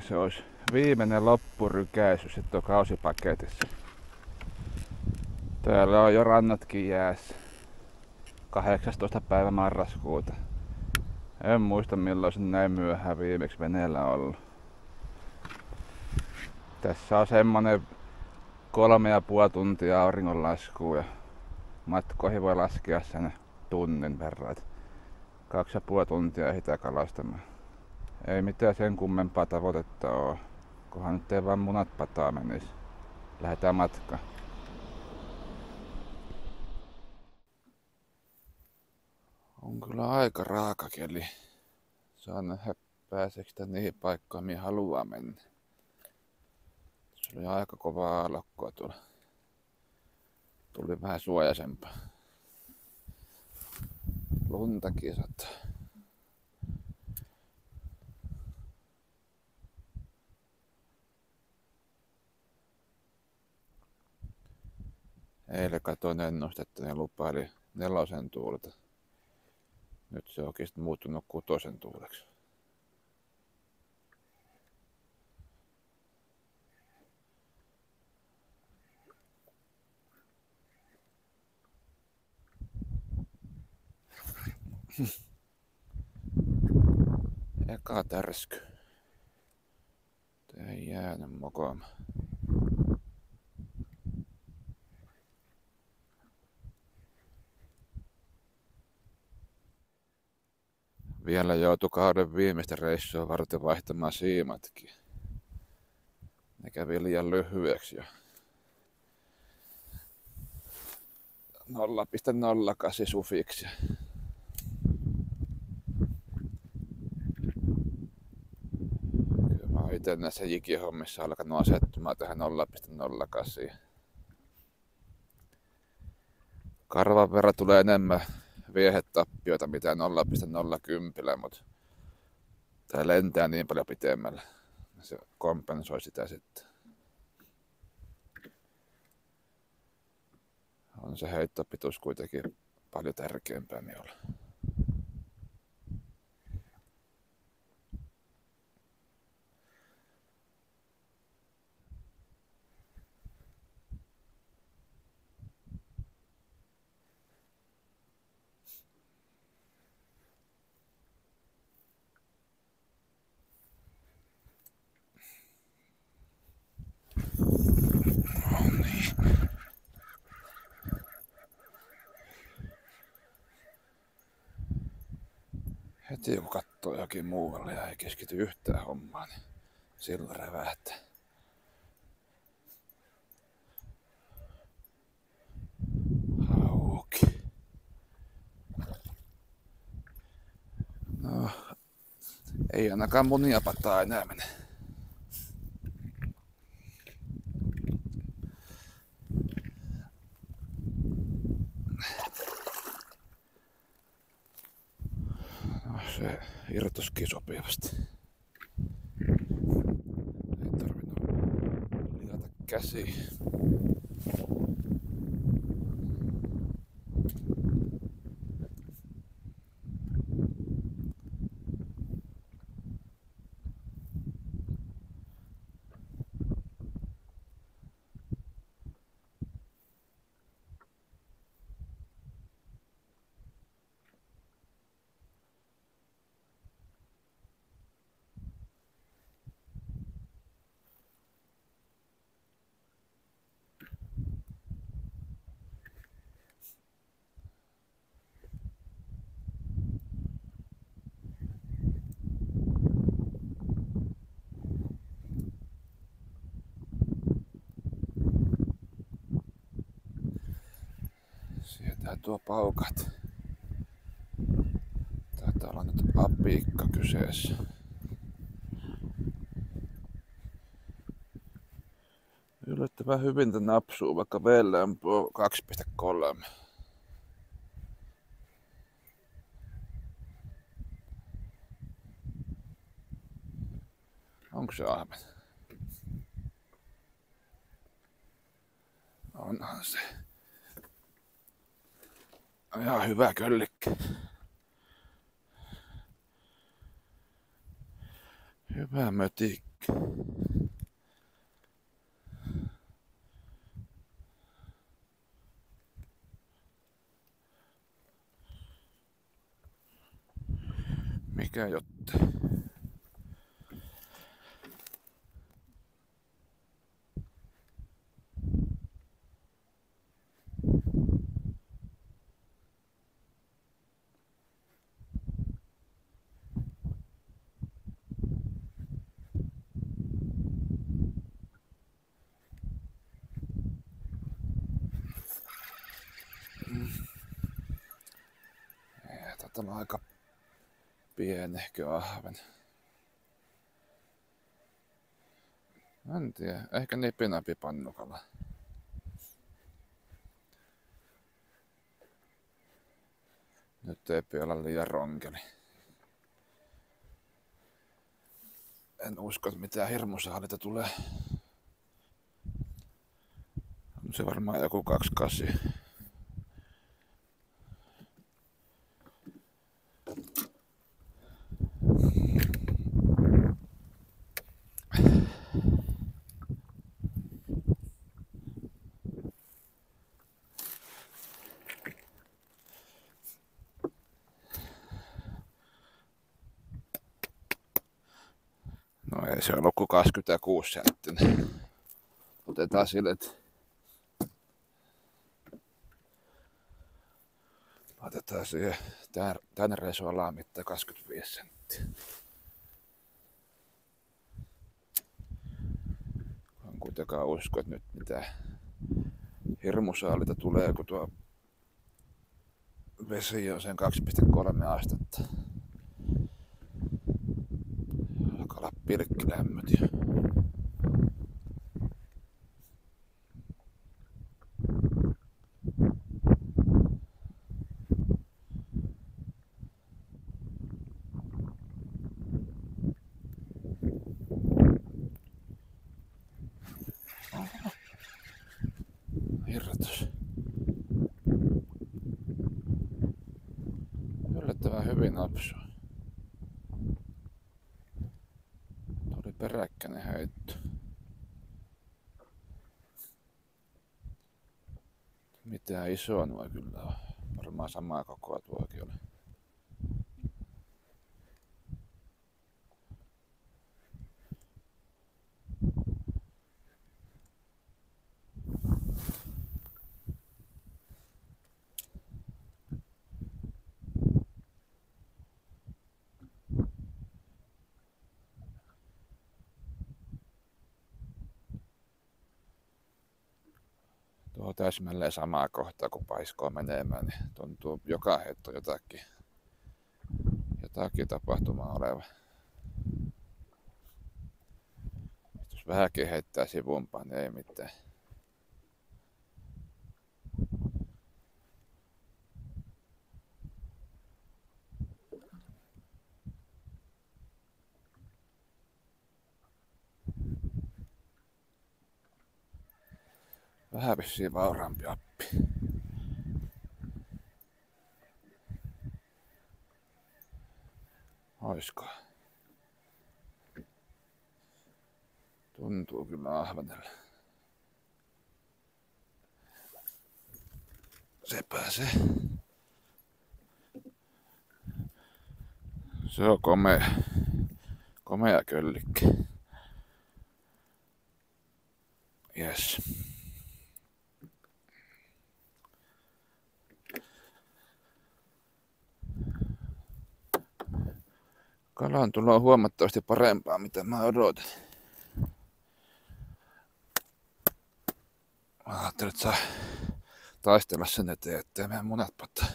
se olisi viimeinen loppurykäisy sitten on kausipaketissa. Täällä on jo rannatkin jäässä. 18. päivä marraskuuta. En muista milloin se näin myöhään viimeksi veneellä ollut. Tässä on semmonen 3,5 tuntia auringonlaskua ja matkoihin voi laskea sen tunnin verran. 2,5 tuntia ehditään kalastamaan. Ei mitään sen kummempaa tavoitetta oo. Kunhan nyt ei vaan munat pataa menis. Lähdetään matkaan. On kyllä aika raaka keli. Saa nähdä pääseekö sitä niihin paikkoihin mihin haluaa mennä. Se oli aika kovaa aallokkoa tuolla. Tuli vähän suojaisempaa. Luntakin sataa. Eilen katoin ennustetta ja lupaili 4 tuulta. Nyt se onkin sitten muuttunut 6 tuuleksi. Eka tärsky. Tää ei jäänyt mokoamaan. Vielä joutui kauden viimeistä reissua varten vaihtamaan siimatkin. Ne kävi liian lyhyeksi jo. 0,08 sufiksi. Kyllä mä oon ite näissä jikihommissa alkanut asettumaan tähän 0,08. Karvan verran tulee enemmän viehetappioita mitä 0,010, mutta tää lentää niin paljon pitemmällä. Se kompensoi sitä sitten. On se heittopituus kuitenkin paljon tärkeämpää minulle. Heti kun katsoo jokin muualle ja ei keskity yhtään hommaan, niin silloin rävähtää. Hauki. No, ei ainakaan munia pataa enää mene. Se irtoskin sopivasti. Ei tarvinnut liata käsiä. Sieltä tuo paukat. Taitaa olla nyt apiikka kyseessä. Yllättävän hyvin tän napsuu, vaikka V-lämpö on 2,3. Onko se ahven? Onhan se. Ihan hyvä köllikki. Hyvä mötikkä. Mikä jotte? Tätä on aika pienehkö ahven. En tiedä, ehkä nipinäpi pannukala. Nyt ei pidä olla liian ronkeli. En usko, että mitään hirmusaalita tulee. On se varmaan joku 28. No ei se ollut kuin 26 senttinen. Otetaan sille, että otetaan siihen tän resualaan mittaan 25 senttiä. En kuitenkaan usko, että nyt mitään hirmusaalita tulee, kun tuo vesi on sen 2,3 astetta. Alkaa olla pilkkilämmöt jo. Hirratus. Yllättävän hyvin napsua. Tuli peräkkäinen heitto. Mitään isoa nuo kyllä on. Varmaan samaa kokoa tuokin oli. Tuo täsmälleen samaa kohtaa kun paiskoo menemään, niin tuntuu joka heitto jotakin tapahtumaa oleva. Jos vähänkin heittää sivumpaan, niin ei mitään. Vähän vissiin vauraampi appi. Oisko? Tuntuu kyllä ahvenelle. Se pääsee. Se on komea köllikki. Yes. Kalan tulo on huomattavasti parempaa, mitä mä odotin. Mä ajattelin, että saa taistella sen eteen, ettei meidän munat pata.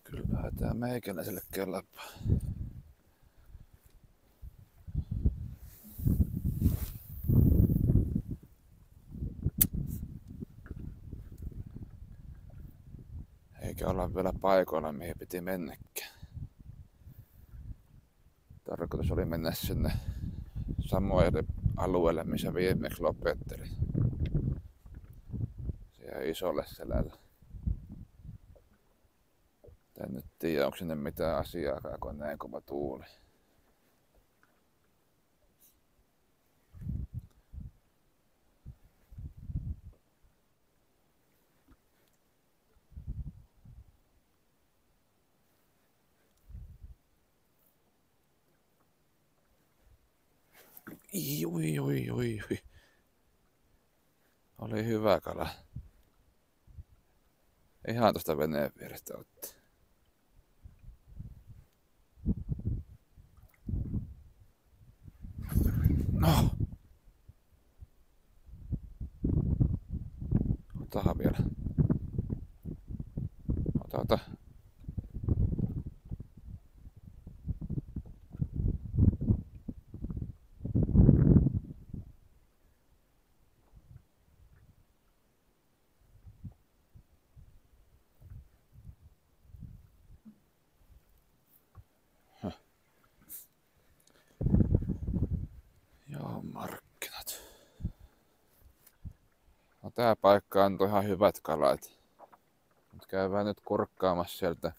Kyllähän tää meikäläiselle kelpaa. Eikä olla vielä paikoilla, mihin piti mennäkään. Tarkoitus oli mennä sinne Samoille alueelle, missä viimeksi lopettelin. Siellä Isolle Selällä. En nyt tiedä, onko sinne mitään asiaakaan, kun on näin kova tuuli. Ui. Oli hyvä kala. Ihan tosta veneen vierestä otti. No. Otahan vielä. Ota. Joo, markkinat. No tää paikka on ihan hyvät kalat. Mut käydään nyt kurkkaamassa sieltä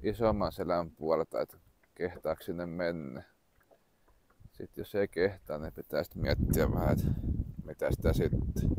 Isomman Selän puolelta, että kehtaako sinne mennä. Sitten jos ei kehtaa, niin pitää sitten miettiä vähän, että mitä sitä sitten.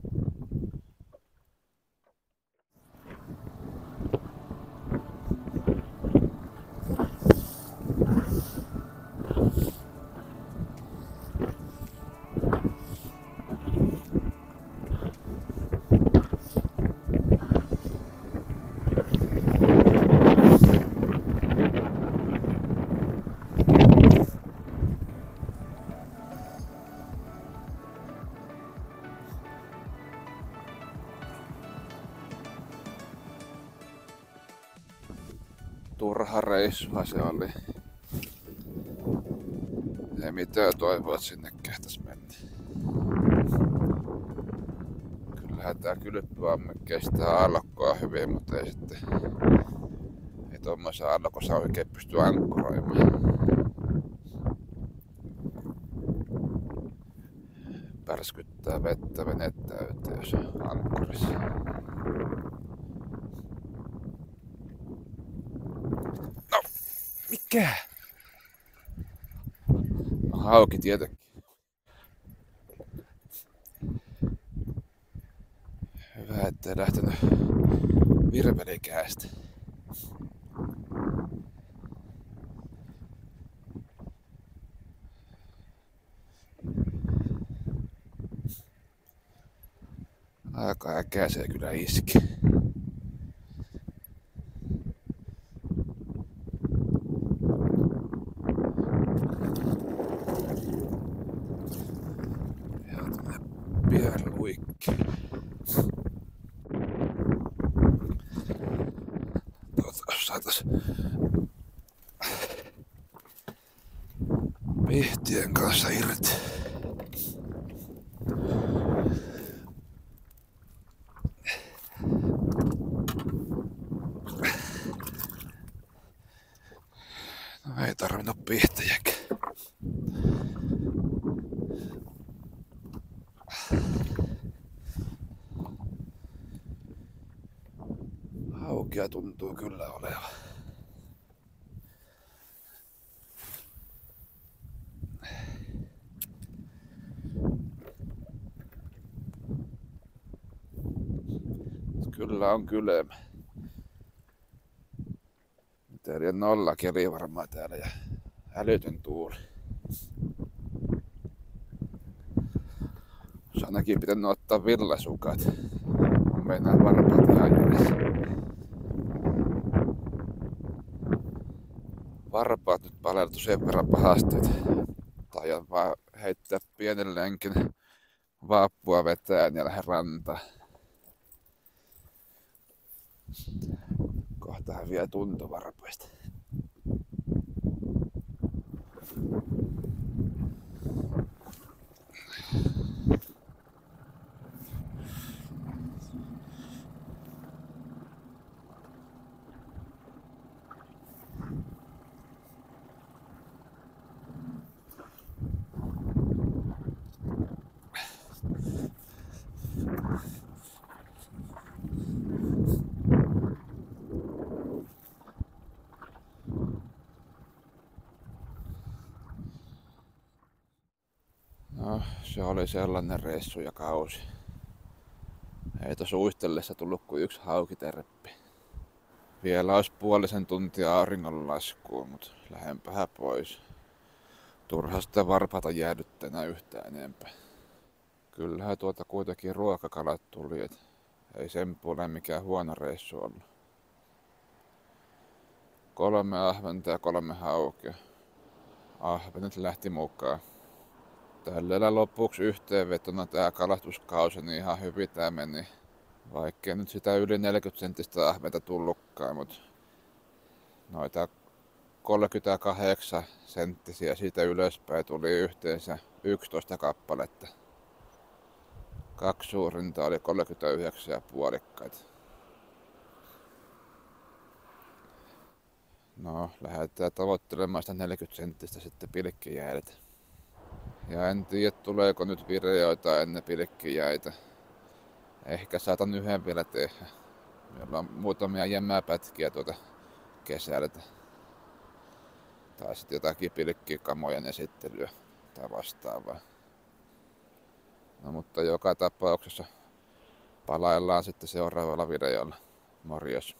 Turha reissua se oli. Ei mitään toivoa, että sinne kehtäis mennä. Kyllähän tää kylppyamme kestää aallokkoa hyvin, mutta ei sitten ei tommoisen aallokossa oikein pysty ankkuroimaan. Pärskyttää vettä venettä täyteen, jos on ankkurissa. No, mikä? No, hauki tietenkin. Hyvä, ettei lähtenyt virvelikäästä. Aika äkäisee kyllä iski. Ja tämmönen pieni luikki. Saatais pihtien kanssa irti. No ei tarvinnut pihtejäkään. Haukia tuntuu kyllä olevan. Kyllä on kylmä. Täällä on 0 keli varmaan täällä ja älytön tuuli. Olisi ainakin pitänyt ottaa villasukat. Mennään varpaat ihan jäljessä. Varpaat nyt paleltu sen verran pahasti, että taian vaan heittää pienen lenkin vaappua vetään ja lähden rantaan. Kohtahan vielä tuntuu varpaista. oli sellainen reissu ja kausi. Ei tuossa uistellessa tullut kuin yksi haukiterppi. Vielä olisi puolisen tuntia auringonlaskua, mutta lähempää pois. Turha sitä varpaata jäädyttänä yhtään enempää. Kyllähän tuota kuitenkin ruokakalat tuli, et ei sen puoleen mikään huono reissu ollut. 3 ahventa ja 3 haukea. Ahvenet lähti mukaan. Tällä lopuksi yhteenvetona tää kalastuskausi, niin ihan hyvin tää meni. Vaikkei nyt sitä yli 40 senttistä ahventa tullutkaan, mutta noita 38 senttisiä siitä ylöspäin tuli yhteensä 11 kappaletta. 2 suurinta oli 39 puolikkaita. No, lähdetään tavoittelemaan sitä 40 senttistä sitten pilkkijäitä. Ja en tiedä, tuleeko nyt videoita ennen pilkkijäitä. Ehkä saatan yhden vielä tehdä. Meillä on muutamia jämäpätkiä tuota kesältä. Tai sitten jotakin pilkkikamojen esittelyä tai vastaavaa. No mutta joka tapauksessa palaillaan sitten seuraavalla videolla. Morjes!